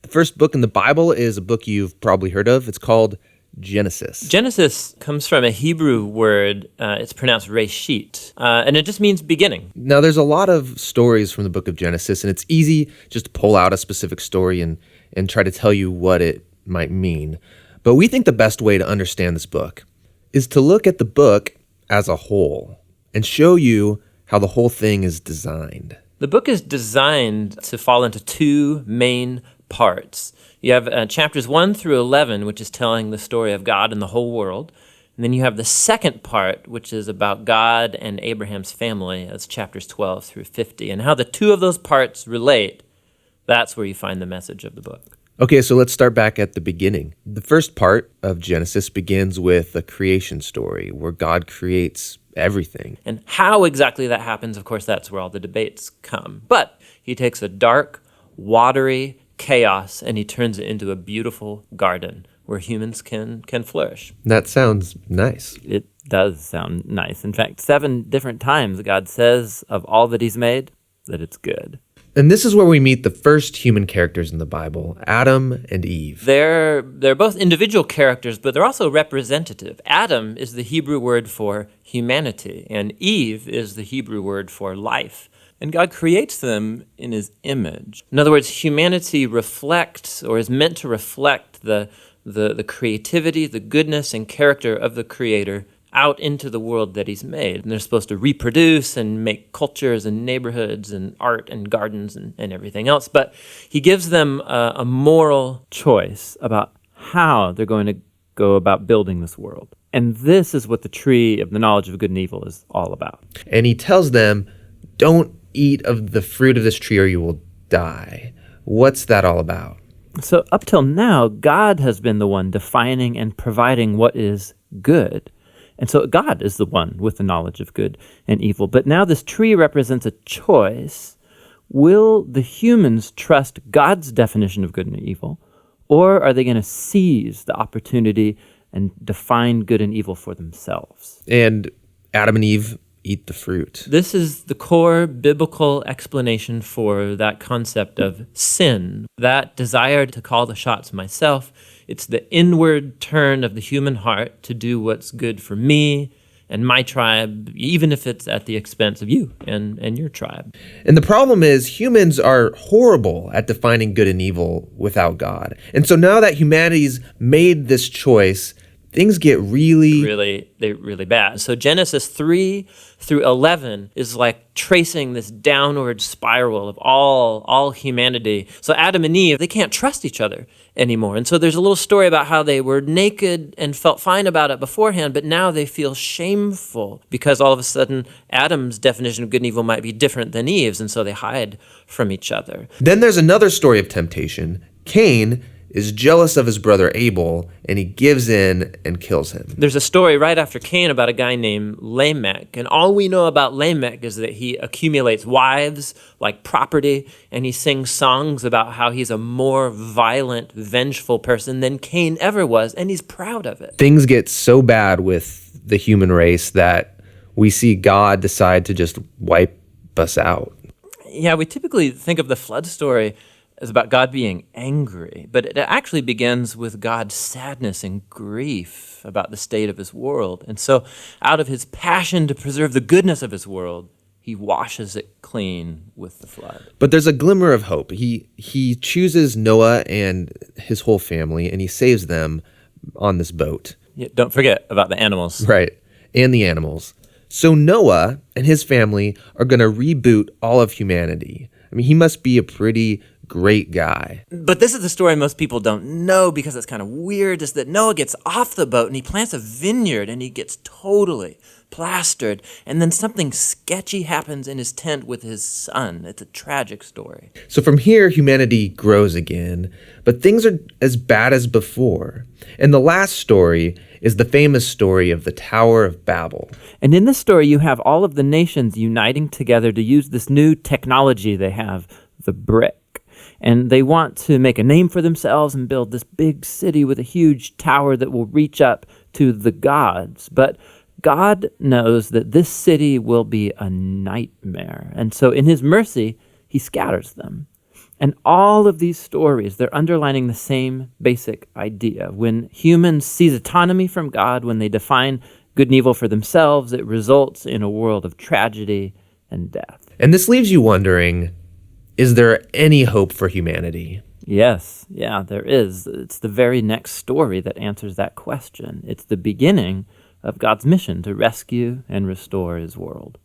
The first book in the Bible is a book you've probably heard of. It's called Genesis. Genesis comes from a Hebrew word. It's pronounced reshit, and it just means beginning. Now, there's a lot of stories from the book of Genesis, and it's easy just to pull out a specific story and try to tell you what it might mean. But we think the best way to understand this book is to look at the book as a whole and show you how the whole thing is designed. The book is designed to fall into two main parts. You have chapters 1 through 11, which is telling the story of God and the whole world. And then you have the second part, which is about God and Abraham's family. That's chapters 12 through 50. And how the two of those parts relate, that's where you find the message of the book. Okay, so let's start back at the beginning. The first part of Genesis begins with a creation story where God creates everything. And how exactly that happens, of course, that's where all the debates come. But he takes a dark, watery chaos and he turns it into a beautiful garden where humans can flourish. That sounds nice. It does sound nice. In fact, 7 different times God says of all that he's made that it's good. And this is where we meet the first human characters in the Bible, Adam and Eve. They're both individual characters, but they're also representative. Adam is the Hebrew word for humanity, and Eve is the Hebrew word for life. And God creates them in his image. In other words, humanity reflects, or is meant to reflect, the creativity, the goodness, and character of the Creator out into the world that he's made. And they're supposed to reproduce and make cultures and neighborhoods and art and gardens and everything else. But he gives them a moral choice about how they're going to go about building this world. And this is what the tree of the knowledge of good and evil is all about. And he tells them, don't eat of the fruit of this tree or you will die. What's that all about? So up till now, God has been the one defining and providing what is good. And so God is the one with the knowledge of good and evil. But now this tree represents a choice. Will the humans trust God's definition of good and evil, or are they going to seize the opportunity and define good and evil for themselves? And Adam and Eve eat the fruit. This is the core biblical explanation for that concept of sin, that desire to call the shots myself. It's the inward turn of the human heart to do what's good for me and my tribe, even if it's at the expense of you and your tribe. And the problem is humans are horrible at defining good and evil without God. And so now that humanity's made this choice, things get really bad. So Genesis 3 through 11 is like tracing this downward spiral of all humanity. So Adam and Eve, they can't trust each other anymore. And so there's a little story about how they were naked and felt fine about it beforehand, but now they feel shameful because all of a sudden Adam's definition of good and evil might be different than Eve's, and so they hide from each other. Then there's another story of temptation. Cain is jealous of his brother Abel, and he gives in and kills him. There's a story right after Cain about a guy named Lamech, and all we know about Lamech is that he accumulates wives like property, and he sings songs about how he's a more violent, vengeful person than Cain ever was, and he's proud of it. Things get so bad with the human race that we see God decide to just wipe us out. Yeah, we typically think of the flood story is about God being angry, but it actually begins with God's sadness and grief about the state of his world. And so out of his passion to preserve the goodness of his world, he washes it clean with the flood. But there's a glimmer of hope. He chooses Noah and his whole family, and he saves them on this boat. Yeah, don't forget about the animals. Right, and the animals. So Noah and his family are going to reboot all of humanity. I mean, he must be a pretty great guy. But this is the story most people don't know because it's kind of weird, is that Noah gets off the boat and he plants a vineyard and he gets totally plastered. And then something sketchy happens in his tent with his son. It's a tragic story. So from here, humanity grows again, but things are as bad as before. And the last story is the famous story of the Tower of Babel. And in this story, you have all of the nations uniting together to use this new technology they have, the brick. And they want to make a name for themselves and build this big city with a huge tower that will reach up to the gods. But God knows that this city will be a nightmare. And so in his mercy, he scatters them. And all of these stories, they're underlining the same basic idea. When humans seize autonomy from God, when they define good and evil for themselves, it results in a world of tragedy and death. And this leaves you wondering, is there any hope for humanity? Yes, yeah, there is. It's the very next story that answers that question. It's the beginning of God's mission to rescue and restore his world.